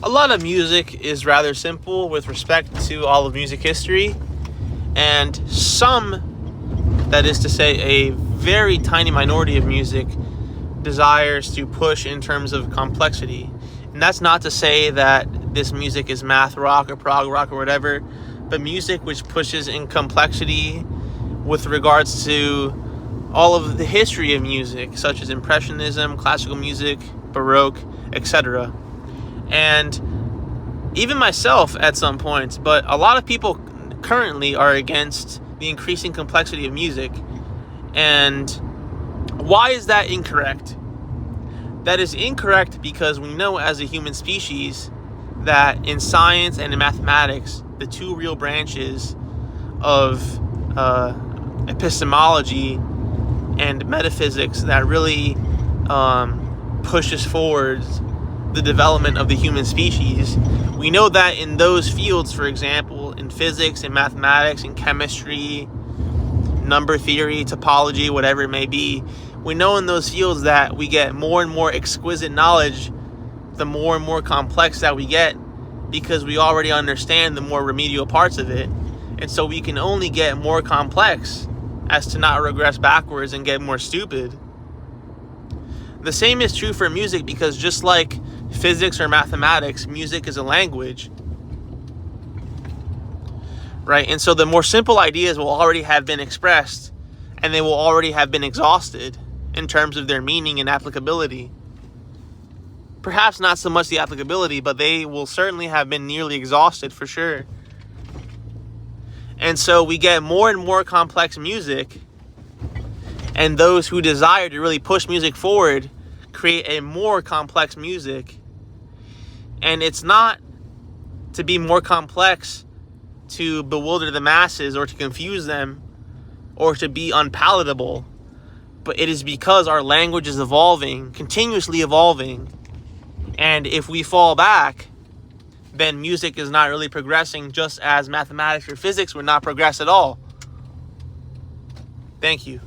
A lot of music is rather simple with respect to all of music history, and some, that is to say, a very tiny minority of music desires to push in terms of complexity. And that's not to say that this music is math rock or prog rock or whatever, but music which pushes in complexity with regards to all of the history of music, such as Impressionism, classical music, Baroque, etc. And even myself at some points, but a lot of people currently are against the increasing complexity of music. And why is that incorrect? That is incorrect because we know as a human species that in science and in mathematics, the two real branches of epistemology and metaphysics that really pushes forwards the development of the human species, we know that in those fields, for example, in physics, in mathematics, in chemistry, number theory, topology, whatever it may be, we know in those fields that we get more and more exquisite knowledge the more and more complex that we get, because we already understand the more remedial parts of it. And so we can only get more complex as to not regress backwards and get more stupid. The same is true for music, because just like physics or mathematics, music is a language, right? And so the more simple ideas will already have been expressed, and they will already have been exhausted in terms of their meaning and applicability. Perhaps not so much the applicability, but they will certainly have been nearly exhausted for sure. And so we get more and more complex music, and those who desire to really push music forward create a more complex music. And it's not to be more complex to bewilder the masses or to confuse them or to be unpalatable, but it is because our language is evolving, continuously evolving. And if we fall back, then music is not really progressing, just as mathematics or physics would not progress at all. Thank you.